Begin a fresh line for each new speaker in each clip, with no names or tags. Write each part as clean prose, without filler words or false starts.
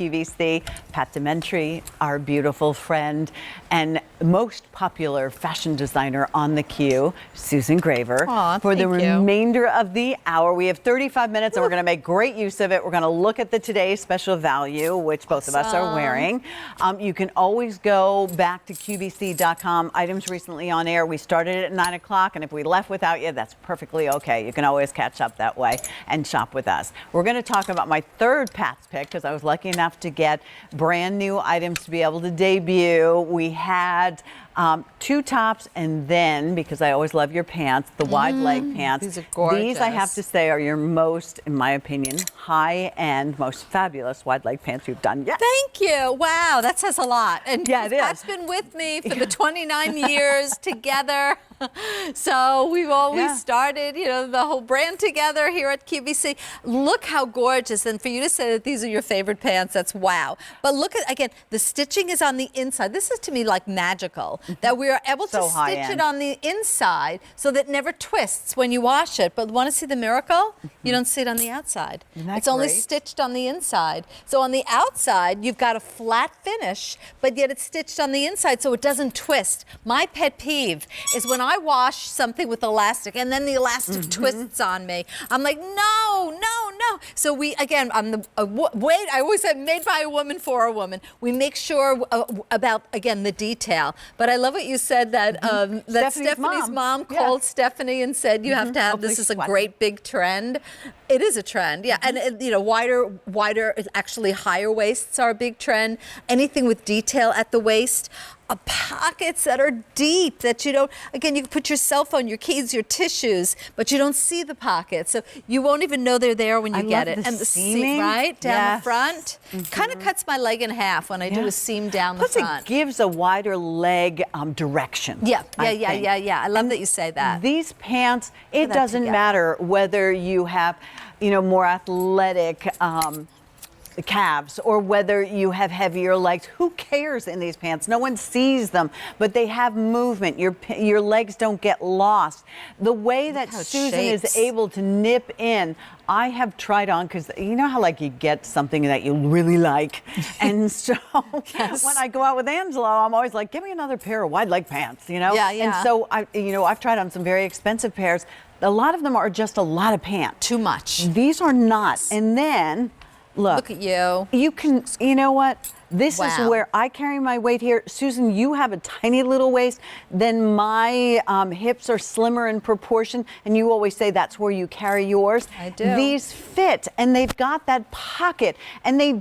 QVC. Pat Dementri, our beautiful friend and most popular fashion designer on the Q, Susan Graver.
Aw,
for the
thank you.
remainder of the hour, we have 35 minutes and we're going to make great use of it. We're going to look at the today's special value, which both of us are wearing. You can always go back to QVC.com. Items recently on air. We started at 9 o'clock, and if we left without you, that's perfectly okay. You can always catch up that way and shop with us. We're going to talk about my third Pat's pick because I was lucky enough to get brand new items to be able to debut. We had two tops, and then, because I always love your pants, the wide leg pants.
These are gorgeous.
These, I have to say, are your most, in my opinion, high-end, most fabulous wide leg pants you've done yet.
Thank you. Wow, that says a lot. And
yeah, it
Pat's
is.
been with me for the 29 years together. So we've always started, you know, the whole brand together here at QVC. Look how gorgeous. And for you to say that these are your favorite pants, that's wow. But look at, again, the stitching is on the inside. This is to me like magical, that we are able to stitch it on the inside so that it never twists when you wash it. But want to see the miracle? You don't see it on the outside. It's only stitched on the inside. So on the outside, you've got a flat finish, but yet it's stitched on the inside so it doesn't twist. My pet peeve is when I wash something with elastic and then the elastic twists on me. I'm like, no, no, no. So we, again, I always said made by a woman for a woman. We make sure about, again, the detail. But I love what you said that, that Stephanie's mom called Stephanie and said, you have to have, this is a great big trend. It is a trend, yeah. And, you know, wider, actually higher waists are a big trend. Anything with detail at the waist. Pockets that are deep, that you don't, again, you can put your cell phone, your keys, your tissues, but you don't see the pockets. So you won't even know they're there when you get it. And the seam, right, down the front, kind of cuts my leg in half when I do a seam down the front.
Plus it gives a wider leg direction.
Yeah. I love that you say that.
These pants, it doesn't matter whether you have, you know, more athletic calves or whether you have heavier legs. Who cares in these pants? No one sees them, but they have movement. Your legs don't get lost. The way that Susan is able to nip in, I have tried on, because you know how like you get something that you really like, and so when I go out with Angelo, I'm always like, give me another pair of wide leg pants, you know? And so I've tried on some very expensive pairs. A lot of them are just a lot of pants.
Too much.
These are not. And then Look
at you.
You can, you know what? This is where I carry my weight here. Susan, you have a tiny little waist. Then my hips are slimmer in proportion. And you always say that's where you carry yours.
I do.
These fit, and they've got that pocket. And they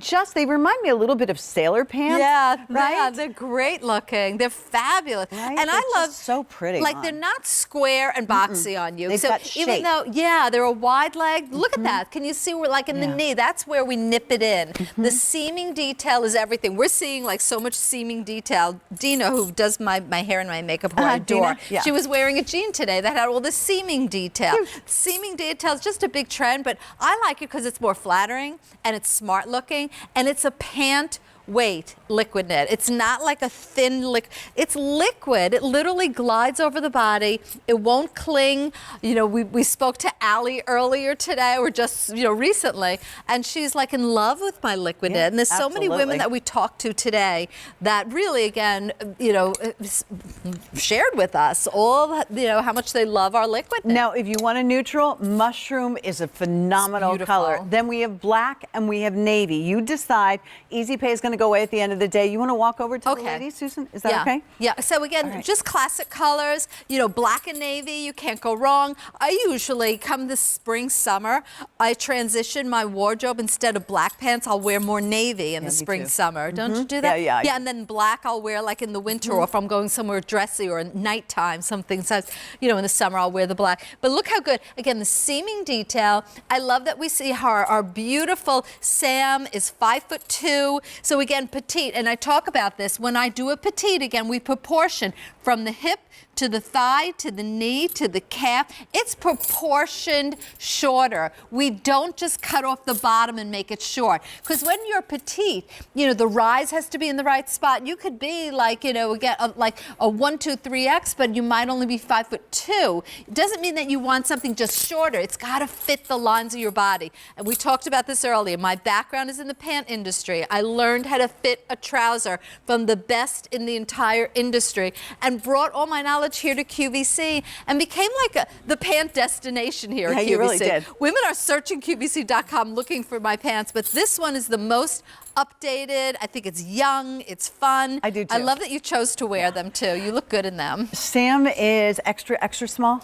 remind me a little bit of sailor pants.
Yeah,
right?
Yeah, they're great looking. They're fabulous.
Right?
And
I
love,
so pretty.
Like they're not square and boxy on you.
They've got shape.
Even though, they're a wide leg. Look at that. Can you see where, like in the knee, that's where we nip it in. The seaming detail is everything. We're seeing like so much seaming detail. Dina, who does my hair and my makeup, who I adore, she was wearing a jean today that had all the seaming detail. Seaming detail is just a big trend, but I like it because it's more flattering and it's smart looking, and it's a pant weight liquid knit. It's not like a thin it's liquid. It literally glides over the body. It won't cling. You know, we spoke to Allie earlier today, or just, you know, recently, and she's like in love with my liquid knit. And there's so many women that we talked to today that really, again, you know, shared with us all, you know, how much they love our liquid knit.
Now, if you want a neutral, mushroom is a phenomenal color. Then we have black and we have navy. You decide. Easy Pay is going to go away at the end of the day. You want to walk over to the ladies, Susan? Is that okay?
Yeah. So again, just classic colors. You know, black and navy. You can't go wrong. I usually come this spring, summer, I transition my wardrobe. Instead of black pants, I'll wear more navy in the spring, summer. Don't you do that?
Yeah.
And then black I'll wear like in the winter, or if I'm going somewhere dressy or nighttime, something. So, you know, in the summer I'll wear the black. But look how good. Again, the seaming detail. I love that we see our beautiful Sam is 5'2", so we again, petite, and I talk about this, when I do a petite, again, we proportion from the hip to the thigh, to the knee, to the calf. It's proportioned shorter. We don't just cut off the bottom and make it short. Because when you're petite, you know, the rise has to be in the right spot. You could be like, you know, again, like a 1, 2, 3X, but you might only be 5'2". It doesn't mean that you want something just shorter. It's got to fit the lines of your body. And we talked about this earlier. My background is in the pant industry. I learned how to fit a trouser from the best in the entire industry and brought all my knowledge here to QVC and became like the pant destination here at QVC.
You really did.
Women are searching QVC.com looking for my pants, but this one is the most updated. I think it's young, it's fun.
I do too.
I love that you chose to wear them too. You look good in them.
Sam is extra small?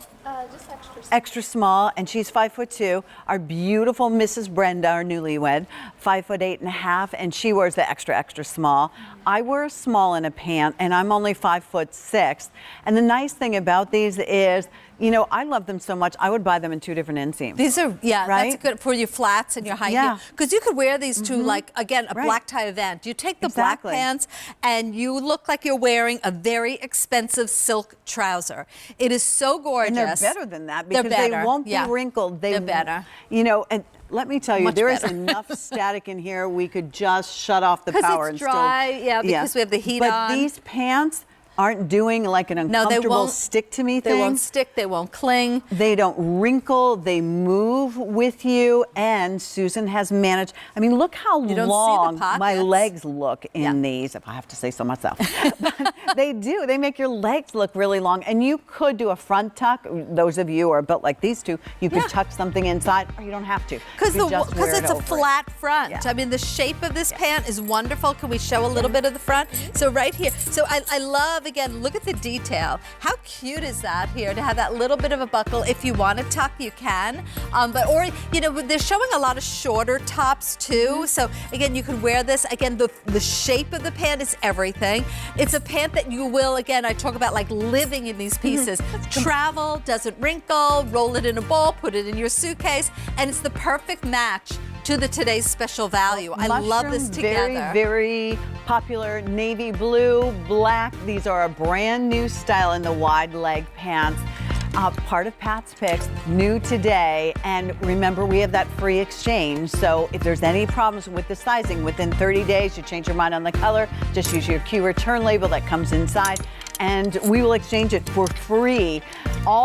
Just extra.
Extra small, and she's 5'2". Our beautiful Mrs. Brenda, our newlywed, 5'8.5", and she wears the extra small. I wear a small in a pant, and I'm only 5'6". And the nice thing about these is, you know, I love them so much, I would buy them in 2 different inseams.
These are, yeah,
right?
that's good for your flats and your high
Yeah.
heel. Because you could wear these to, like, again, a black tie event. You take the
Exactly.
black pants and you look like you're wearing a very expensive silk trouser. It is so gorgeous.
And they're better than that
They're
because they
better,
won't be
yeah.
wrinkled.
They're better.
You know, and let me tell you,
Much
there is
better.
enough static in here, we could just shut off the
'Cause
power
it's
and
dry,
still.
yeah, because we have the heat
but
on.
But these pants aren't doing like an
No, they
uncomfortable
won't
stick-to-me
They
thing.
won't stick, they won't cling.
They don't wrinkle, they move with you, and Susan has managed. I mean, look how
You don't see the
long my
pockets.
legs look in these, if I have to say so myself. But they do, they make your legs look really long, and you could do a front tuck. Those of you who are built like these two, you could tuck something inside, or you don't have to.
Because
You just wear it
it's a
over it.
flat front.
Yeah.
I mean, the shape of this pant is wonderful. Can we show a little bit of the front? So right here. So I love, again, look at the detail. How cute is that here to have that little bit of a buckle? If you want to tuck, you can. Or, you know, they're showing a lot of shorter tops too. So again, you can wear this. Again, the shape of the pant is everything. It's a pant that you will, again, I talk about like living in these pieces. Travel, doesn't wrinkle, roll it in a ball, put it in your suitcase, and it's the perfect match to the today's special value. I love this together.
Very popular navy blue, black. These are a brand new style in the wide leg pants. Part of Pat's Picks, new today. And remember, we have that free exchange. So if there's any problems with the sizing, within 30 days, you change your mind on the color, just use your Q return label that comes inside, and we will exchange it for free. All